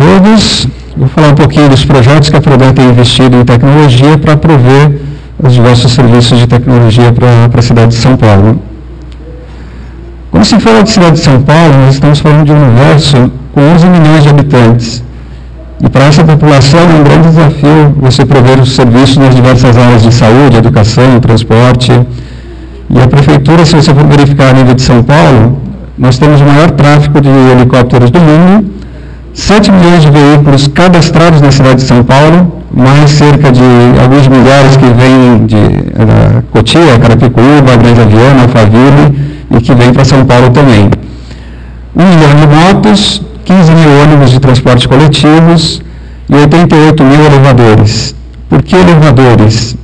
todos. Vou falar um pouquinho dos projetos que a Prodan tem investido em tecnologia para prover os diversos serviços de tecnologia para a cidade de São Paulo. Quando se fala de cidade de São Paulo, nós estamos falando de um universo com 11 milhões de habitantes. E para essa população é um grande desafio você prover os serviços nas diversas áreas de saúde, educação, transporte. E a Prefeitura, se você for verificar a nível de São Paulo, nós temos o maior tráfego de helicópteros do mundo, 7 milhões de veículos cadastrados na cidade de São Paulo, mais cerca de alguns milhares que vêm de Cotia, Carapicuíba, Grande Aviana, Alphaville, e que vêm para São Paulo também. 1 milhão de motos, 15 mil ônibus de transporte coletivos e 88 mil elevadores. Por que elevadores?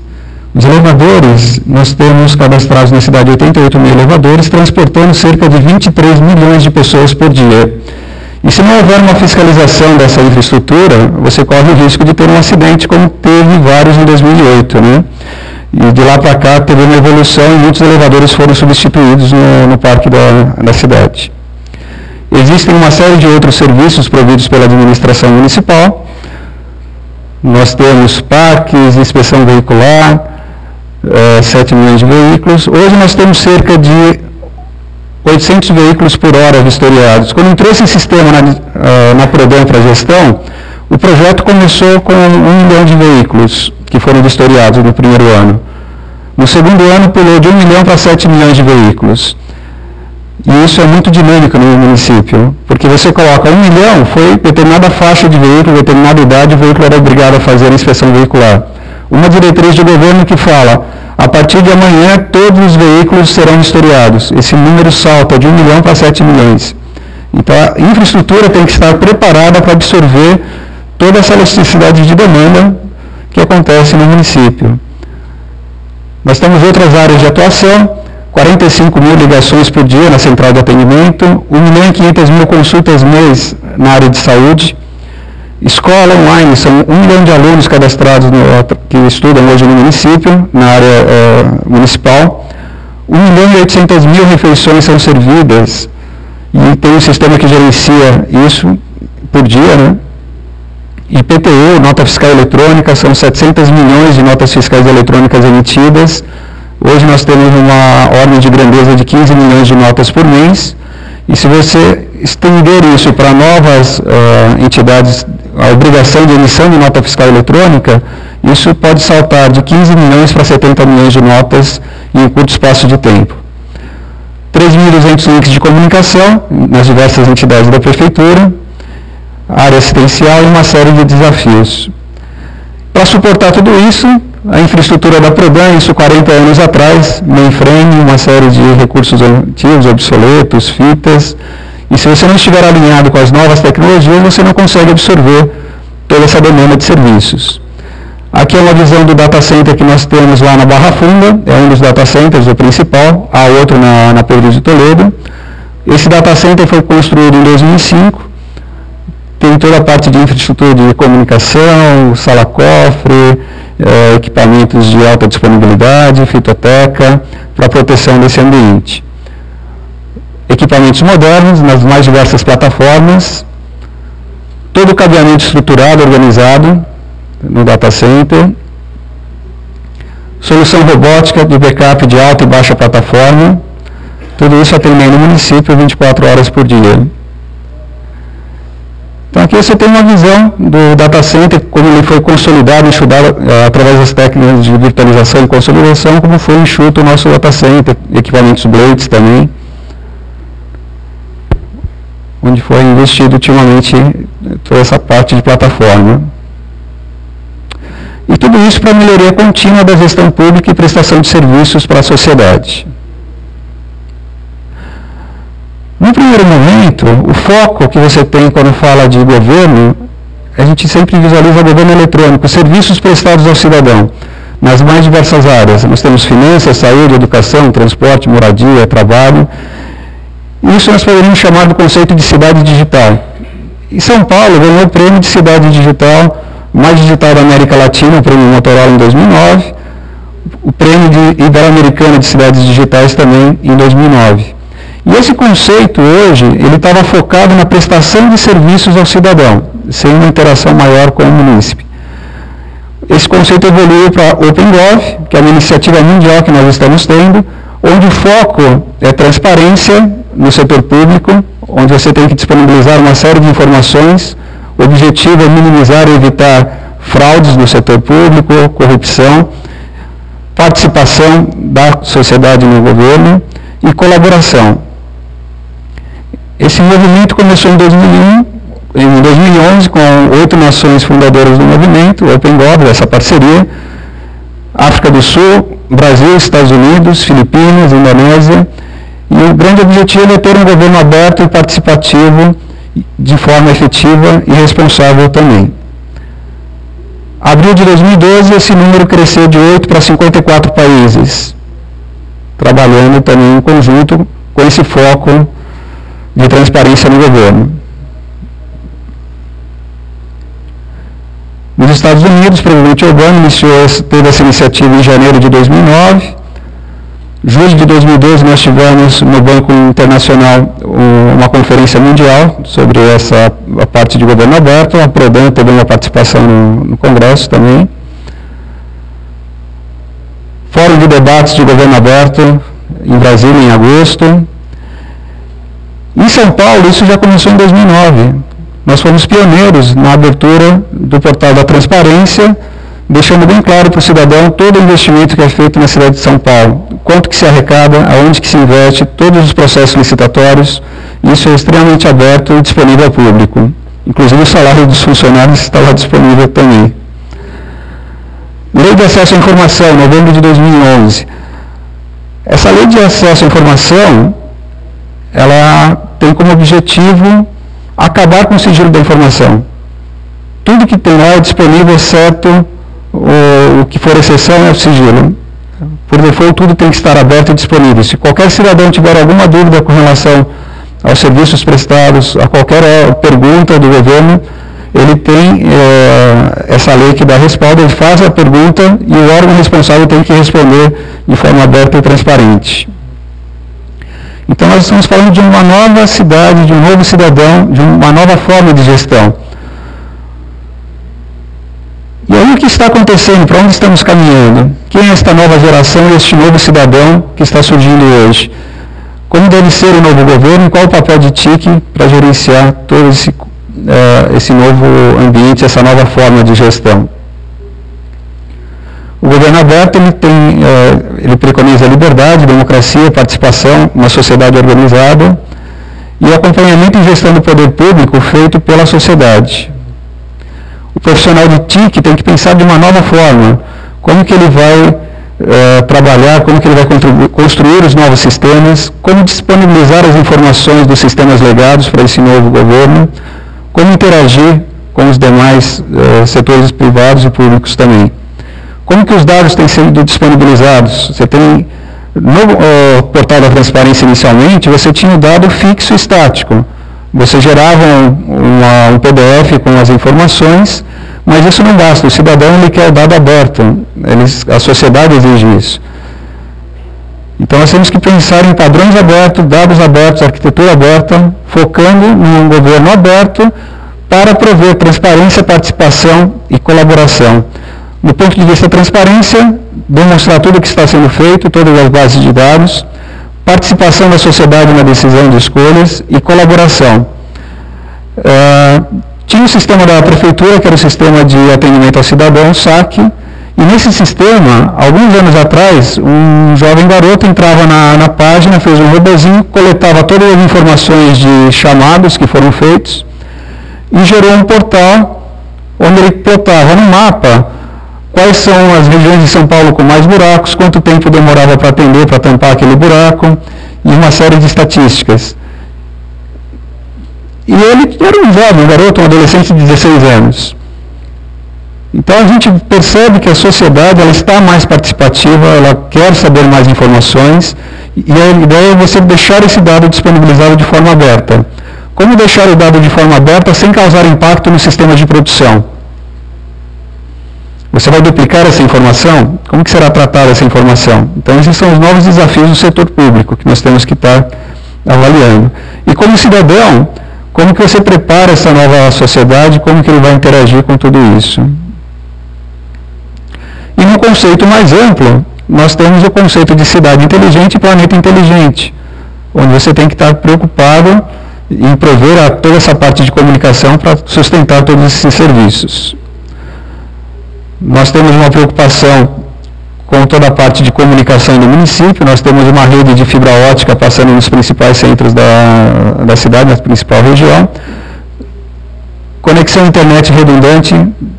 Os elevadores, nós temos cadastrados na cidade 88 mil elevadores, transportando cerca de 23 milhões de pessoas por dia. E se não houver uma fiscalização dessa infraestrutura, você corre o risco de ter um acidente, como teve vários em 2008, né? E de lá para cá teve uma evolução e muitos elevadores foram substituídos no parque da cidade. Existem uma série de outros serviços providos pela administração municipal. Nós temos parques, inspeção veicular, 7 milhões de veículos. Hoje nós temos cerca de 800 veículos por hora vistoriados. Quando entrou esse sistema na Prodan para gestão, o projeto começou com 1 milhão de veículos que foram vistoriados no primeiro ano. No segundo ano pulou de 1 milhão para 7 milhões de veículos. E isso é muito dinâmico no município, porque você coloca 1 milhão, foi determinada faixa de veículo, determinada idade, o veículo era obrigado a fazer a inspeção veicular. Uma diretriz de governo que fala, a partir de amanhã todos os veículos serão vistoriados. Esse número salta de 1 milhão para 7 milhões. Então a infraestrutura tem que estar preparada para absorver toda essa elasticidade de demanda que acontece no município. Nós temos outras áreas de atuação, 45 mil ligações por dia na central de atendimento, 1 milhão e 500 mil consultas mês na área de saúde, escola online, são 1 milhão de alunos cadastrados que estudam hoje no município, na área municipal, 1 milhão e 800 mil refeições são servidas, e tem um sistema que gerencia isso por dia, né? IPTU, nota fiscal eletrônica, são 700 milhões de notas fiscais eletrônicas emitidas. Hoje nós temos uma ordem de grandeza de 15 milhões de notas por mês. E se você estender isso para novas entidades, a obrigação de emissão de nota fiscal eletrônica, isso pode saltar de 15 milhões para 70 milhões de notas em um curto espaço de tempo. 3.200 links de comunicação nas diversas entidades da Prefeitura, área assistencial e uma série de desafios. Para suportar tudo isso, a infraestrutura da Prodan, isso 40 anos atrás, mainframe, uma série de recursos antigos, obsoletos, fitas, e se você não estiver alinhado com as novas tecnologias, você não consegue absorver toda essa demanda de serviços. Aqui é uma visão do data center que nós temos lá na Barra Funda, é um dos data centers, o principal, há outro na Pedro de Toledo. Esse data center foi construído em 2005, tem toda a parte de infraestrutura de comunicação, sala-cofre, equipamentos de alta disponibilidade, fitoteca, para proteção desse ambiente. Equipamentos modernos, nas mais diversas plataformas, todo o cabeamento estruturado, organizado no data center, solução robótica de backup de alta e baixa plataforma, tudo isso atendendo o município 24 horas por dia. Então aqui você tem uma visão do data center, como ele foi consolidado, enxugado através das técnicas de virtualização e consolidação, como foi enxuto o nosso data center, equipamentos Blades também, onde foi investido ultimamente toda essa parte de plataforma. E tudo isso para a melhoria contínua da gestão pública e prestação de serviços para a sociedade. No primeiro momento, o foco que você tem quando fala de governo, a gente sempre visualiza governo eletrônico, serviços prestados ao cidadão, nas mais diversas áreas. Nós temos finanças, saúde, educação, transporte, moradia, trabalho. Isso nós poderíamos chamar do conceito de cidade digital. E São Paulo ganhou o prêmio de cidade digital mais digital da América Latina, o prêmio Motorola em 2009, o prêmio de Ibero-Americana de cidades digitais também em 2009. E esse conceito hoje, ele estava focado na prestação de serviços ao cidadão. sem uma interação maior com o munícipe. Esse conceito evoluiu para OpenGov, que é uma iniciativa mundial que nós estamos tendo, onde o foco é transparência no setor público, onde você tem que disponibilizar uma série de informações. O objetivo é minimizar e evitar fraudes no setor público, corrupção, participação da sociedade no governo e colaboração. Esse movimento começou em 2011, com 8 nações fundadoras do movimento, OpenGov, essa parceria, África do Sul, Brasil, Estados Unidos, Filipinas, Indonésia, e o grande objetivo é ter um governo aberto e participativo de forma efetiva e responsável também. Abril de 2012, esse número cresceu de 8 para 54 países, trabalhando também em conjunto com esse foco de transparência no governo. Nos Estados Unidos, o presidente Obama teve essa iniciativa em janeiro de 2009. Julho de 2012, nós tivemos no Banco Internacional uma conferência mundial sobre a parte de governo aberto. A Prodan teve uma participação no Congresso também. Fórum de debates de governo aberto em Brasília, em agosto. Em São Paulo, isso já começou em 2009. Nós fomos pioneiros na abertura do portal da transparência, deixando bem claro para o cidadão todo o investimento que é feito na cidade de São Paulo, quanto que se arrecada, aonde que se investe, todos os processos licitatórios. Isso é extremamente aberto e disponível ao público. Inclusive o salário dos funcionários está lá disponível também. Lei de Acesso à Informação, novembro de 2011. Essa Lei de Acesso à Informação, ela tem como objetivo acabar com o sigilo da informação. Tudo que tem lá é disponível, exceto o que for exceção é o sigilo. Por default, tudo tem que estar aberto e disponível. Se qualquer cidadão tiver alguma dúvida com relação aos serviços prestados, a qualquer pergunta do governo, ele tem essa lei que dá respaldo, ele faz a pergunta e o órgão responsável tem que responder de forma aberta e transparente. Então, nós estamos falando de uma nova cidade, de um novo cidadão, de uma nova forma de gestão. E aí o que está acontecendo? Para onde estamos caminhando? Quem é esta nova geração e este novo cidadão que está surgindo hoje? Como deve ser o novo governo e qual o papel de TIC para gerenciar todo esse novo ambiente, essa nova forma de gestão? O governo aberto ele preconiza liberdade, democracia, participação, uma sociedade organizada e o acompanhamento e gestão do poder público feito pela sociedade. O profissional de TIC tem que pensar de uma nova forma, como que ele vai trabalhar, como que ele vai construir os novos sistemas, como disponibilizar as informações dos sistemas legados para esse novo governo, como interagir com os demais setores privados e públicos também. Como que os dados têm sido disponibilizados? Você tem, no portal da transparência inicialmente, você tinha o dado fixo e estático. Você gerava um PDF com as informações, mas isso não basta. O cidadão ele quer o dado aberto. A sociedade exige isso. Então nós temos que pensar em padrões abertos, dados abertos, arquitetura aberta, focando num governo aberto para prover transparência, participação e colaboração. Do ponto de vista da transparência, demonstrar tudo o que está sendo feito, todas as bases de dados, participação da sociedade na decisão de escolhas e colaboração. Tinha o sistema da prefeitura, que era o sistema de atendimento ao cidadão, SAC, e nesse sistema, alguns anos atrás, um jovem garoto entrava na página, fez um robozinho, coletava todas as informações de chamados que foram feitos e gerou um portal onde ele plotava no mapa quais são as regiões de São Paulo com mais buracos, quanto tempo demorava para atender, para tampar aquele buraco, e uma série de estatísticas. E ele era um jovem, um garoto, um adolescente de 16 anos. Então a gente percebe que a sociedade ela está mais participativa, ela quer saber mais informações, e a ideia é você deixar esse dado disponibilizado de forma aberta. Como deixar o dado de forma aberta sem causar impacto no sistema de produção? Você vai duplicar essa informação? Como que será tratada essa informação? Então, esses são os novos desafios do setor público que nós temos que estar avaliando. E como cidadão, Como que você prepara essa nova sociedade, como que ele vai interagir com tudo isso? E no conceito mais amplo, nós temos o conceito de cidade inteligente e planeta inteligente, onde você tem que estar preocupado em prover a toda essa parte de comunicação para sustentar todos esses serviços. Nós temos uma preocupação com toda a parte de comunicação do município, nós temos uma rede de fibra ótica passando nos principais centros da cidade, na principal região, conexão internet redundante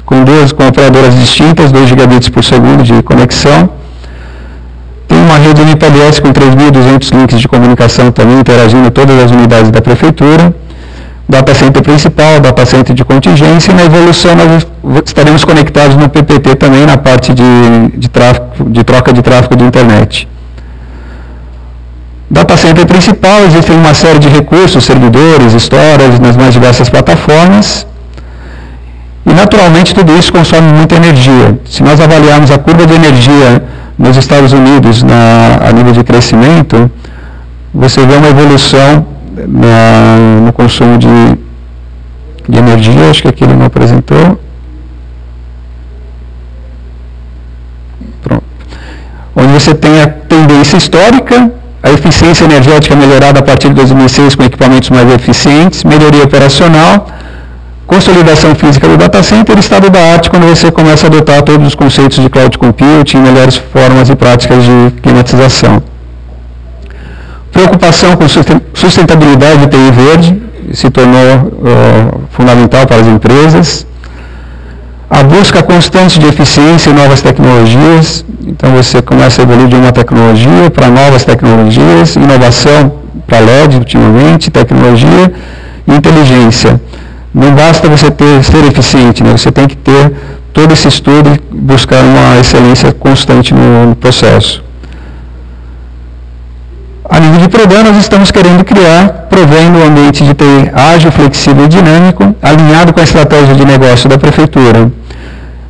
com operadoras distintas, 2 gigabits por segundo de conexão, tem uma rede MPLS com 3.200 links de comunicação também interagindo em todas as unidades da prefeitura, data center principal, data center de contingência, e na evolução nós estaremos conectados no PPT também na parte de troca de tráfego de internet. Data center principal, existem uma série de recursos, servidores, storage nas mais diversas plataformas, e naturalmente tudo isso consome muita energia. Se nós avaliarmos a curva de energia nos Estados Unidos a nível de crescimento, você vê uma evolução no consumo de energia. Acho que aqui ele não apresentou. Pronto. Onde você tem a tendência histórica, a eficiência energética melhorada a partir de 2006 com equipamentos mais eficientes, melhoria operacional, consolidação física do data center e estado da arte quando você começa a adotar todos os conceitos de cloud computing, melhores formas e práticas de climatização. Preocupação com sustentabilidade de TI verde se tornou fundamental para as empresas. A busca constante de eficiência e novas tecnologias. Então você começa a evoluir de uma tecnologia para novas tecnologias, inovação para LED ultimamente, tecnologia e inteligência. Não basta você ser eficiente, né? Você tem que ter todo esse estudo e buscar uma excelência constante no processo. A nível de PRODAN, nós estamos querendo criar, provendo um ambiente de TI ágil, flexível e dinâmico, alinhado com a estratégia de negócio da Prefeitura.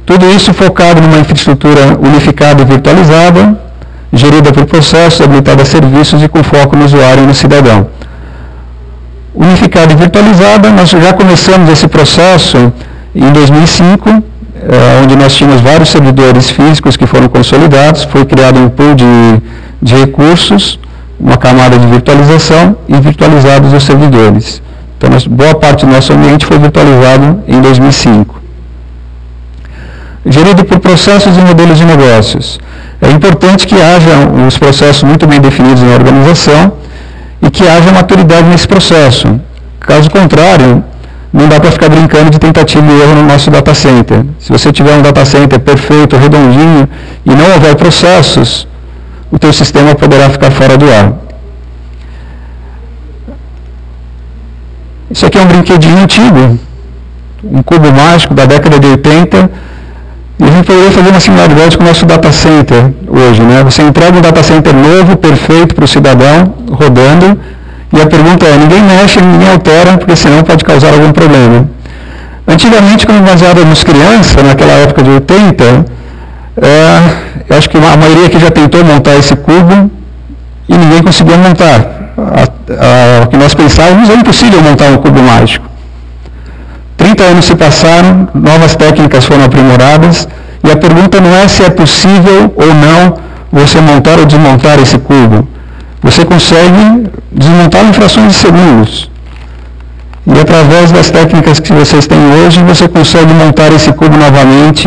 Tudo isso focado numa infraestrutura unificada e virtualizada, gerida por processos, habilitada a serviços e com foco no usuário e no cidadão. Unificada e virtualizada, nós já começamos esse processo em 2005, onde nós tínhamos vários servidores físicos que foram consolidados, foi criado um pool de recursos, uma camada de virtualização e virtualizados os servidores. Então, boa parte do nosso ambiente foi virtualizado em 2005. Gerido por processos e modelos de negócios. É importante que haja os processos muito bem definidos na organização e que haja maturidade nesse processo. Caso contrário, não dá para ficar brincando de tentativa e erro no nosso data center. Se você tiver um data center perfeito, redondinho, e não houver processos, o teu sistema poderá ficar fora do ar. Isso aqui é um brinquedinho antigo, um cubo mágico da década de 80, e a gente poderia fazer uma similaridade com o nosso data center hoje, né? Você entrega um data center novo, perfeito para o cidadão, rodando, e a pergunta é, ninguém mexe, ninguém altera, porque senão pode causar algum problema. Antigamente, quando nós éramos crianças, naquela época de 80, eu acho que a maioria aqui já tentou montar esse cubo e ninguém conseguiu montar. O que nós pensávamos é impossível montar um cubo mágico. 30 anos se passaram, novas técnicas foram aprimoradas, e a pergunta não é se é possível ou não você montar ou desmontar esse cubo. Você consegue desmontá-lo em frações de segundos. E através das técnicas que vocês têm hoje, você consegue montar esse cubo novamente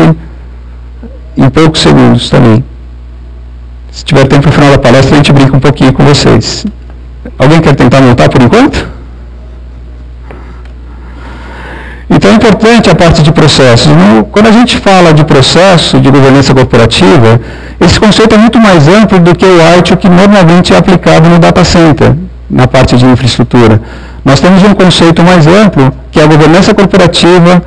em poucos segundos também. Se tiver tempo no final da palestra, a gente brinca um pouquinho com vocês. Alguém quer tentar montar por enquanto? Então é importante a parte de processos. Quando a gente fala de processo de governança corporativa, esse conceito é muito mais amplo do que o ITIL que normalmente é aplicado no data center, na parte de infraestrutura. Nós temos um conceito mais amplo, que é a governança corporativa,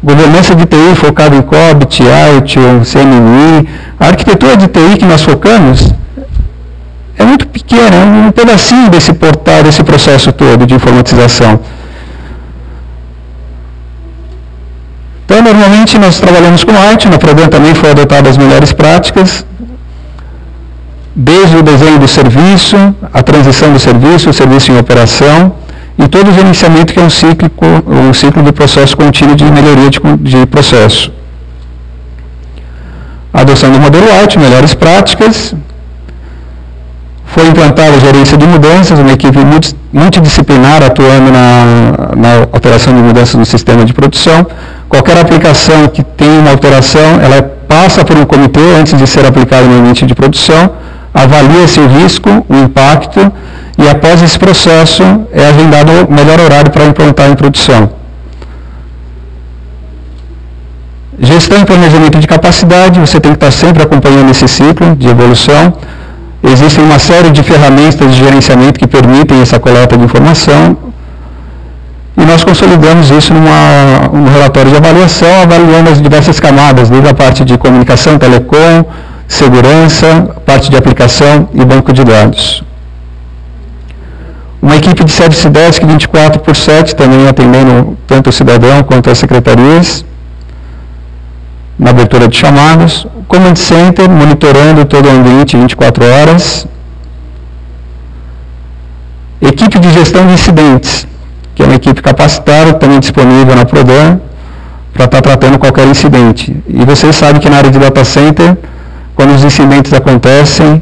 governança de TI focada em COBIT, ITIL, CNMI. A arquitetura de TI que nós focamos é muito pequena, é um pedacinho desse portal, desse processo todo de informatização. Então, normalmente, nós trabalhamos com ITIL, na PRODAN também foi adotada as melhores práticas, desde o desenho do serviço, a transição do serviço, o serviço em operação, e todo o gerenciamento que é um ciclo do processo contínuo de melhoria de processo. Adoção do modelo ALT, melhores práticas. Foi implantada a gerência de mudanças, uma equipe multidisciplinar atuando na alteração de mudanças no sistema de produção. Qualquer aplicação que tenha uma alteração, ela passa por um comitê antes de ser aplicada no ambiente de produção, avalia-se o risco, o impacto, e após esse processo é agendado o melhor horário para implantar em produção. Gestão e planejamento de capacidade, você tem que estar sempre acompanhando esse ciclo de evolução. Existem uma série de ferramentas de gerenciamento que permitem essa coleta de informação, e nós consolidamos isso num relatório de avaliação, avaliando as diversas camadas, desde a parte de comunicação, telecom, segurança, parte de aplicação e banco de dados. Uma equipe de Service Desk 24/7, também atendendo tanto o cidadão quanto as secretarias, na abertura de chamadas. Command Center, monitorando todo o ambiente 24 horas. Equipe de gestão de incidentes, que é uma equipe capacitada, também disponível na Prodan, para estar tratando qualquer incidente. E vocês sabem que na área de data center, quando os incidentes acontecem,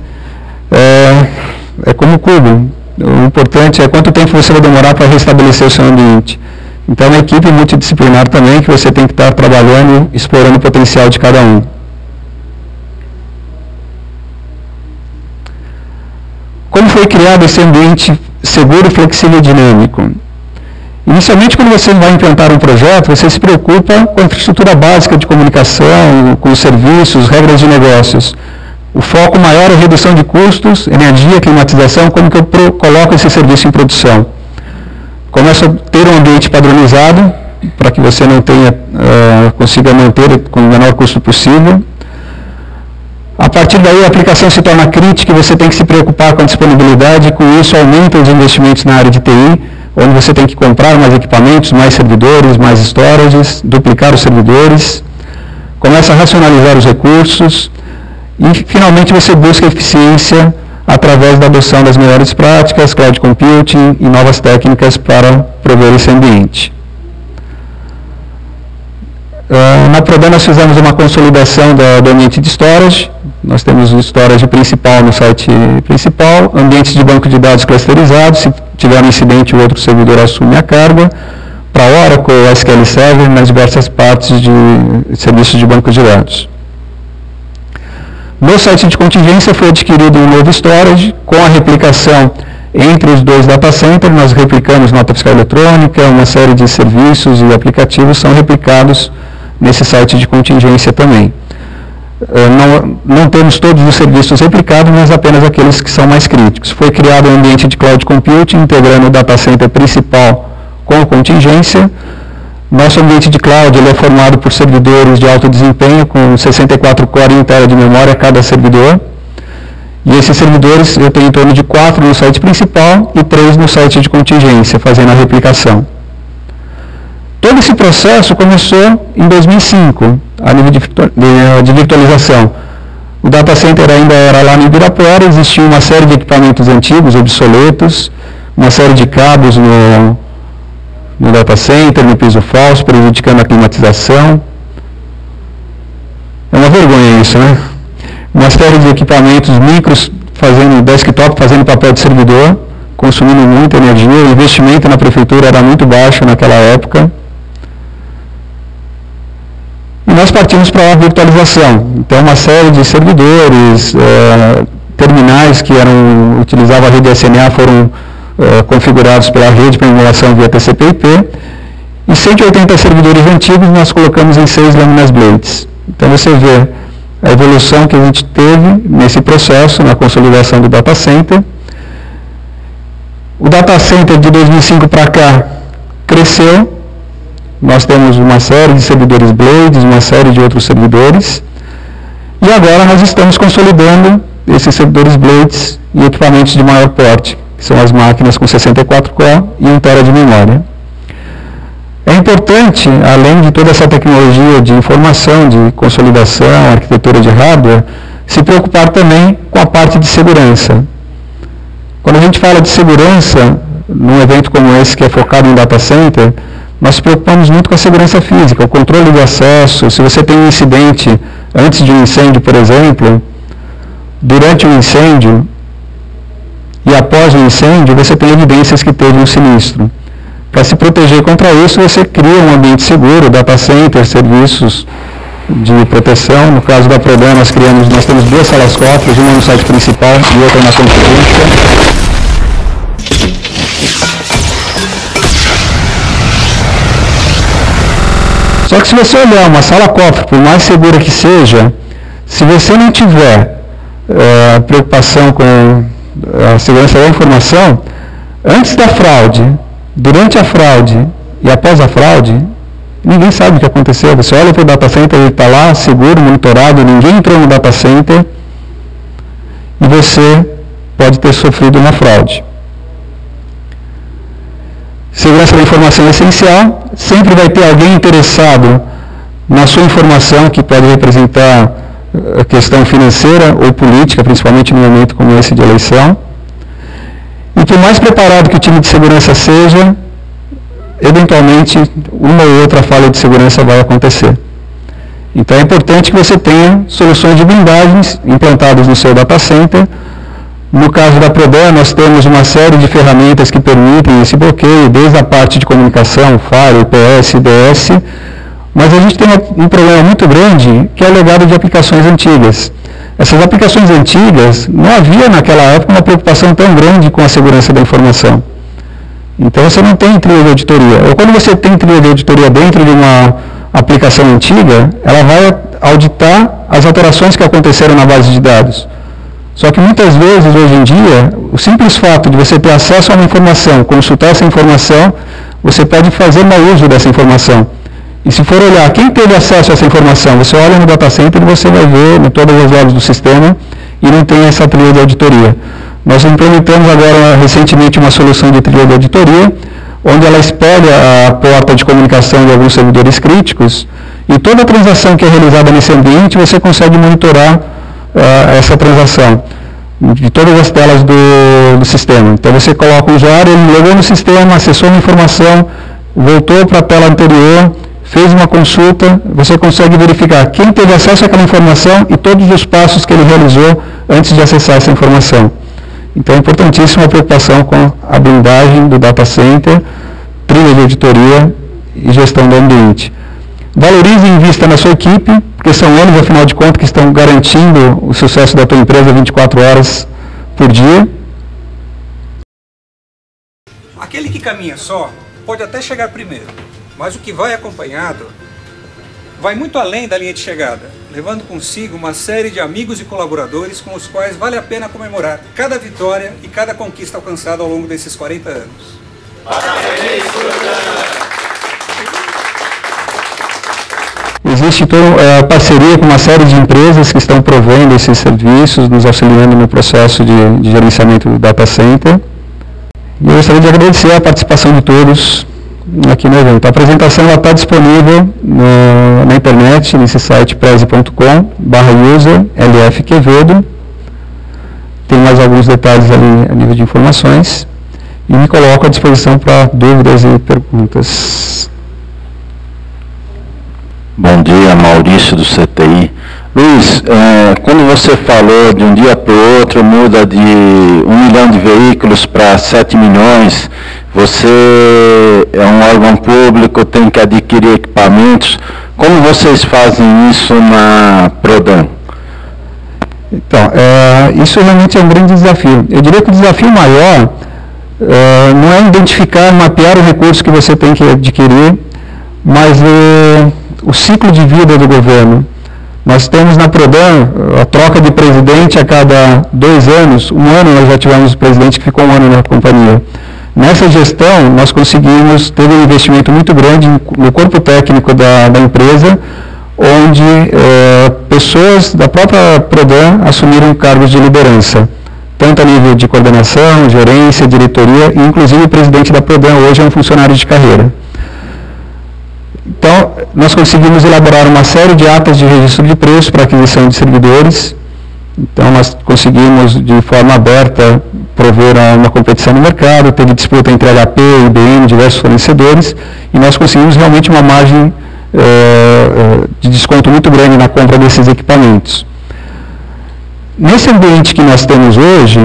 é como cubo. O importante é quanto tempo você vai demorar para restabelecer o seu ambiente. Então, é uma equipe multidisciplinar também, que você tem que estar trabalhando, explorando o potencial de cada um. Como foi criado esse ambiente seguro, flexível e dinâmico? Inicialmente, quando você vai implantar um projeto, você se preocupa com a infraestrutura básica de comunicação, com os serviços, regras de negócios. O foco maior é a redução de custos, energia, climatização, como que eu coloco esse serviço em produção. Começa a ter um ambiente padronizado, para que você não consiga manter com o menor custo possível. A partir daí, a aplicação se torna crítica e você tem que se preocupar com a disponibilidade, e com isso aumenta os investimentos na área de TI, onde você tem que comprar mais equipamentos, mais servidores, mais storages, duplicar os servidores, começa a racionalizar os recursos, e finalmente você busca eficiência através da adoção das melhores práticas, cloud computing e novas técnicas para prover esse ambiente. Na Prodan nós fizemos uma consolidação do ambiente de storage. Nós temos o storage principal no site principal, ambientes de banco de dados clusterizados, se tiver um incidente o outro servidor assume a carga, para Oracle, SQL Server, nas diversas partes de serviços de banco de dados. No site de contingência foi adquirido um novo storage, com a replicação entre os dois data centers. Nós replicamos nota fiscal eletrônica, uma série de serviços e aplicativos são replicados nesse site de contingência também. Não temos todos os serviços replicados, mas apenas aqueles que são mais críticos. Foi criado um ambiente de cloud computing, integrando o data center principal com contingência. Nosso ambiente de cloud ele é formado por servidores de alto desempenho, com 64 core e 1 TB de memória cada servidor. E esses servidores eu tenho em torno de 4 no site principal e 3 no site de contingência, fazendo a replicação. Todo esse processo começou em 2005, a nível de virtualização. O data center ainda era lá no Ibirapuera, existia uma série de equipamentos antigos, obsoletos, uma série de cabos no data center, no piso falso, prejudicando a climatização. É uma vergonha isso, né? Uma série de equipamentos micros, desktop, fazendo papel de servidor, consumindo muita energia. O investimento na prefeitura era muito baixo naquela época. E nós partimos para a virtualização. Então, uma série de servidores, terminais que utilizavam a rede SMA foram configurados pela rede para emulação via TCP/IP, e 180 servidores antigos nós colocamos em 6 lâminas blades. Então você vê a evolução que a gente teve nesse processo, na consolidação do data center. O data center de 2005 para cá cresceu, nós temos uma série de servidores blades, uma série de outros servidores, e agora nós estamos consolidando esses servidores blades e equipamentos de maior porte, que são as máquinas com 64 core e 1 TB de memória. É importante, além de toda essa tecnologia de informação, de consolidação, arquitetura de hardware, se preocupar também com a parte de segurança. Quando a gente fala de segurança, num evento como esse, que é focado em data center, nós nos preocupamos muito com a segurança física, o controle de acesso. Se você tem um incidente antes de um incêndio, por exemplo, durante o incêndio e após o incêndio, você tem evidências que teve um sinistro. Para se proteger contra isso, você cria um ambiente seguro, data center, serviços de proteção. No caso da Prodan, nós temos 2 salas cofres, uma no site principal e outra na concorrência. Só que se você olhar uma sala cofre, por mais segura que seja, se você não tiver preocupação com a segurança da informação, antes da fraude, durante a fraude e após a fraude, ninguém sabe o que aconteceu. Você olha para o data center, ele está lá, seguro, monitorado, ninguém entrou no data center e você pode ter sofrido uma fraude. Segurança da informação é essencial, sempre vai ter alguém interessado na sua informação, que pode representar a questão financeira ou política, principalmente no momento como esse de eleição. E por mais preparado que o time de segurança seja, eventualmente uma ou outra falha de segurança vai acontecer. Então é importante que você tenha soluções de blindagens implantadas no seu data center. No caso da Prodan, nós temos uma série de ferramentas que permitem esse bloqueio, desde a parte de comunicação, Firewall, IPS, IDS, mas a gente tem um problema muito grande, que é o legado de aplicações antigas. Essas aplicações antigas, não havia naquela época uma preocupação tão grande com a segurança da informação. Então você não tem trilha de auditoria. Ou quando você tem trilha de auditoria dentro de uma aplicação antiga, ela vai auditar as alterações que aconteceram na base de dados. Só que muitas vezes, hoje em dia, o simples fato de você ter acesso a uma informação, consultar essa informação, você pode fazer mau uso dessa informação. E se for olhar quem teve acesso a essa informação, você olha no data center e você vai ver em todas as logs do sistema e não tem essa trilha de auditoria. Nós implementamos agora recentemente uma solução de trilha de auditoria, onde ela espelha a porta de comunicação de alguns servidores críticos e toda a transação que é realizada nesse ambiente, você consegue monitorar essa transação de todas as telas do sistema. Então você coloca o usuário, ele logou no sistema, acessou uma informação, voltou para a tela anterior, fez uma consulta, você consegue verificar quem teve acesso àquela informação e todos os passos que ele realizou antes de acessar essa informação. Então é importantíssima a preocupação com a blindagem do data center, trilha de auditoria e gestão do ambiente. Valorize e invista na sua equipe, porque são eles, afinal de contas, que estão garantindo o sucesso da tua empresa 24 horas por dia. Aquele que caminha só pode até chegar primeiro, mas o que vai acompanhado vai muito além da linha de chegada, levando consigo uma série de amigos e colaboradores com os quais vale a pena comemorar cada vitória e cada conquista alcançada ao longo desses 40 anos. Parabéns, Existe toda parceria com uma série de empresas que estão provendo esses serviços, nos auxiliando no processo de gerenciamento do data center. E eu gostaria de agradecer a participação de todos aqui no evento. A apresentação está disponível na internet, nesse site prezi.com/user lfquevedo. Tem mais alguns detalhes ali a nível de informações. E me coloco à disposição para dúvidas e perguntas. Bom dia, Maurício do CTI. Luiz, quando você falou de um dia para o outro, muda de 1 milhão de veículos para 7 milhões, você é um órgão público, tem que adquirir equipamentos. Como vocês fazem isso na Prodan? Então, isso realmente é um grande desafio. Eu diria que o desafio maior não é identificar, mapear o recurso que você tem que adquirir, mas o ciclo de vida do governo. Nós temos na Prodan a troca de presidente a cada 2 anos. Um ano nós já tivemos o presidente que ficou 1 ano na companhia. Nessa gestão, nós conseguimos ter um investimento muito grande no corpo técnico da empresa, onde pessoas da própria Prodan assumiram cargos de liderança, tanto a nível de coordenação, gerência, diretoria, e inclusive o presidente da Prodan hoje é um funcionário de carreira. Então, nós conseguimos elaborar uma série de atas de registro de preço para aquisição de servidores. Então, nós conseguimos, de forma aberta, prover uma competição no mercado, teve disputa entre HP, IBM, diversos fornecedores, e nós conseguimos realmente uma margem de desconto muito grande na compra desses equipamentos. Nesse ambiente que nós temos hoje,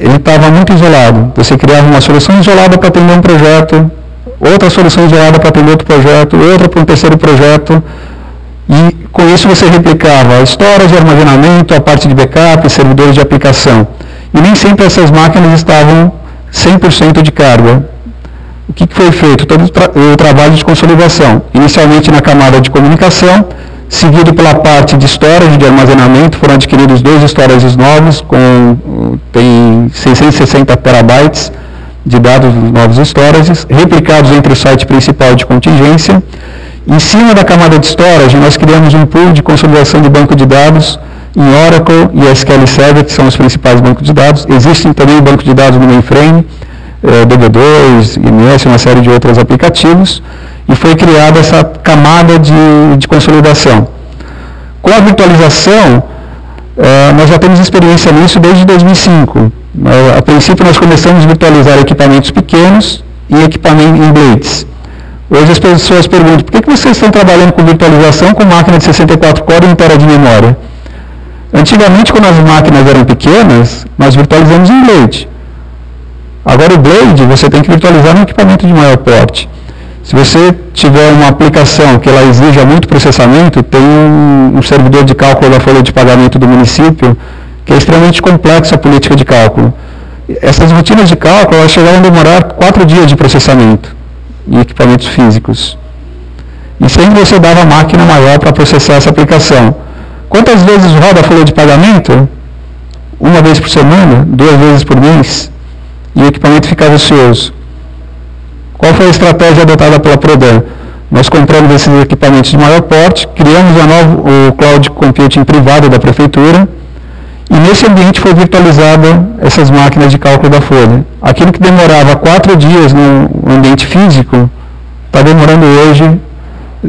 ele estava muito isolado. Você criava uma solução isolada para atender um projeto, outra solução isolada para atender outro projeto, outra para um terceiro projeto, e com isso você replicava a storage, armazenamento, a parte de backup, servidores de aplicação. E nem sempre essas máquinas estavam 100% de carga. O que foi feito? Todo o trabalho de consolidação, inicialmente na camada de comunicação, seguido pela parte de storage, de armazenamento. Foram adquiridos 2 storages novos, tem 660 terabytes de dados dos novos storages, replicados entre o site principal de contingência. Em cima da camada de storage, nós criamos um pool de consolidação de banco de dados em Oracle e SQL Server, que são os principais bancos de dados. Existem também bancos de dados no mainframe, DB2, IMS, uma série de outros aplicativos, e foi criada essa camada de consolidação. Com a virtualização, nós já temos experiência nisso desde 2005. A princípio, nós começamos a virtualizar equipamentos pequenos e equipamentos em blades. Hoje as pessoas perguntam, por que vocês estão trabalhando com virtualização com máquina de 64 core e 1 TB de memória? Antigamente, quando as máquinas eram pequenas, nós virtualizamos em blade. Agora o blade, você tem que virtualizar no equipamento de maior porte. Se você tiver uma aplicação que ela exija muito processamento, tem um servidor de cálculo da folha de pagamento do município, que é extremamente complexa a política de cálculo. Essas rotinas de cálculo, elas chegaram a demorar 4 dias de processamento em equipamentos físicos. E sempre você dava máquina maior para processar essa aplicação. Quantas vezes roda a folha de pagamento? 1 vez por semana, 2 vezes por mês, e o equipamento ficava ocioso. Qual foi a estratégia adotada pela Prodan? Nós compramos esses equipamentos de maior porte, criamos o Cloud Computing privado da Prefeitura, e nesse ambiente foi virtualizada essas máquinas de cálculo da folha. Aquilo que demorava 4 dias no ambiente físico, está demorando hoje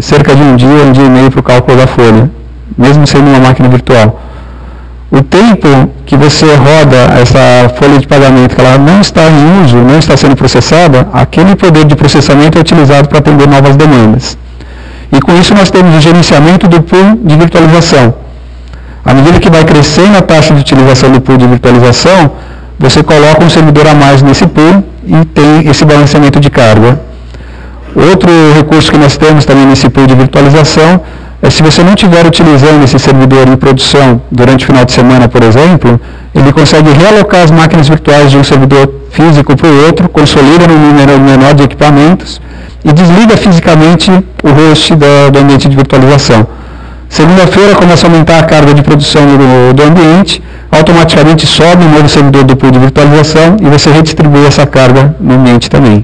cerca de 1 dia e meio para o cálculo da folha, mesmo sendo uma máquina virtual. O tempo que você roda essa folha de pagamento, que ela não está em uso, não está sendo processada, aquele poder de processamento é utilizado para atender novas demandas. E com isso nós temos o gerenciamento do pool de virtualização. À medida que vai crescendo a taxa de utilização do pool de virtualização, você coloca um servidor a mais nesse pool e tem esse balanceamento de carga. Outro recurso que nós temos também nesse pool de virtualização é se você não estiver utilizando esse servidor em produção durante o final de semana, por exemplo, ele consegue realocar as máquinas virtuais de um servidor físico para o outro, consolida num número menor de equipamentos e desliga fisicamente o host do ambiente de virtualização. Segunda-feira começa a aumentar a carga de produção do ambiente, automaticamente sobe um novo servidor do pool de virtualização e você redistribui essa carga no ambiente também.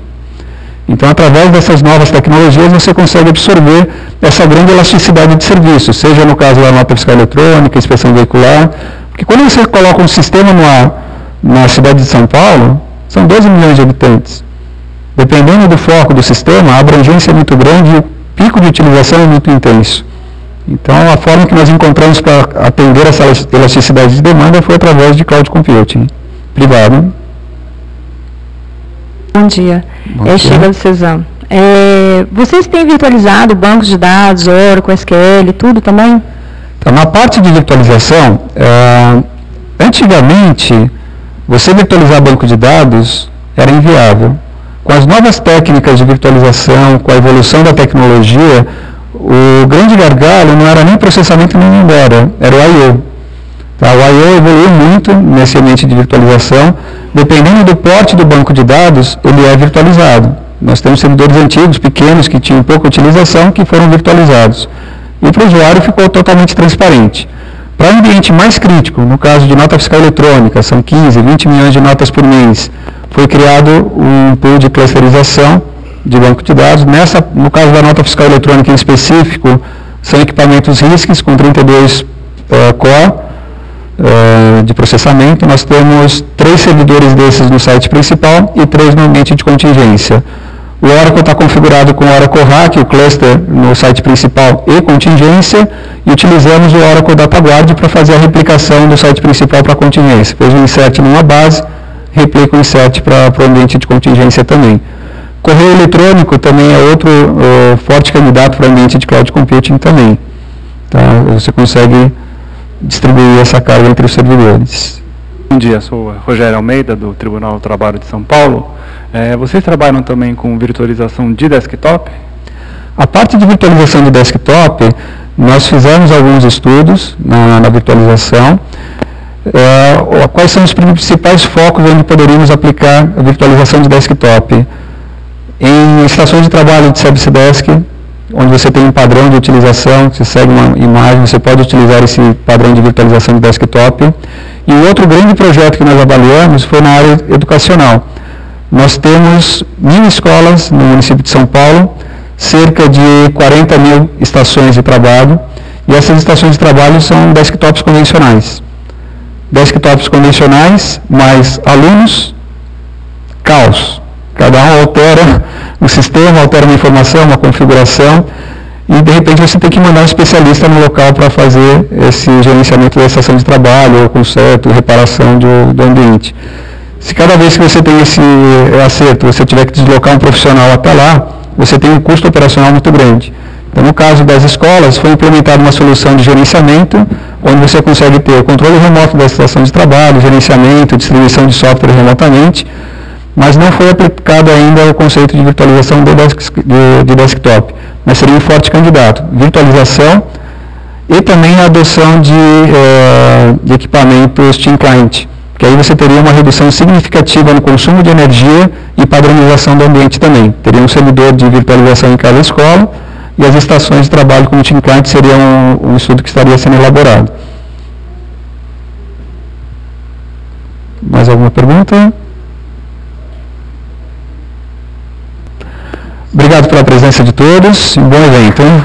Então, através dessas novas tecnologias, você consegue absorver essa grande elasticidade de serviços, seja no caso da nota fiscal eletrônica, inspeção veicular, porque quando você coloca um sistema no ar na cidade de São Paulo, são 12 milhões de habitantes. Dependendo do foco do sistema, a abrangência é muito grande e o pico de utilização é muito intenso. Então, a forma que nós encontramos para atender essa elasticidade de demanda foi através de Cloud Computing privado. Bom dia. Sheila do Cezam. Vocês têm virtualizado bancos de dados, Oracle, SQL, tudo também? Então, na parte de virtualização, antigamente, você virtualizar banco de dados era inviável. Com as novas técnicas de virtualização, com a evolução da tecnologia, o grande gargalo não era nem processamento nem memória, era o I/O. Tá? O I/O evoluiu muito nesse ambiente de virtualização. Dependendo do porte do banco de dados, ele é virtualizado. Nós temos servidores antigos, pequenos, que tinham pouca utilização, que foram virtualizados. E para o usuário ficou totalmente transparente. Para o ambiente mais crítico, no caso de nota fiscal eletrônica, são 15, 20 milhões de notas por mês, foi criado um pool de clusterização de banco de dados. No caso da nota fiscal eletrônica em específico, são equipamentos RISC com 32 core de processamento. Nós temos 3 servidores desses no site principal e 3 no ambiente de contingência. O Oracle está configurado com o Oracle Hack, o cluster no site principal e contingência, e utilizamos o Oracle DataGuard para fazer a replicação do site principal para contingência. Fez um insert numa base, replica o insert para o ambiente de contingência também. Correio eletrônico também é outro forte candidato para o ambiente de cloud computing também. Tá? Você consegue distribuir essa carga entre os servidores. Bom dia, sou Rogério Almeida, do Tribunal do Trabalho de São Paulo. Vocês trabalham também com virtualização de desktop? A parte de virtualização de desktop, nós fizemos alguns estudos na virtualização. Quais são os principais focos onde poderíamos aplicar a virtualização de desktop? Em estações de trabalho de Service Desk, onde você tem um padrão de utilização, você segue uma imagem, você pode utilizar esse padrão de virtualização de desktop. E o outro grande projeto que nós avaliamos foi na área educacional. Nós temos 1.000 escolas no município de São Paulo, cerca de 40 mil estações de trabalho, e essas estações de trabalho são desktops convencionais. Desktops convencionais, mais alunos, caos. Cada um altera o sistema, altera uma informação, uma configuração, e de repente você tem que mandar um especialista no local para fazer esse gerenciamento da estação de trabalho, ou conserto, reparação do ambiente. Se cada vez que você tem esse acerto, você tiver que deslocar um profissional até lá, você tem um custo operacional muito grande. Então, no caso das escolas, foi implementada uma solução de gerenciamento, onde você consegue ter o controle remoto da estação de trabalho, gerenciamento, distribuição de software remotamente, mas não foi aplicado ainda o conceito de virtualização de desktop, mas seria um forte candidato. Virtualização e também a adoção de equipamentos Team Client, que aí você teria uma redução significativa no consumo de energia e padronização do ambiente também. Teria um servidor de virtualização em cada escola e as estações de trabalho como Team Client seria um estudo que estaria sendo elaborado. Mais alguma pergunta? Obrigado pela presença de todos e um bom evento, hein?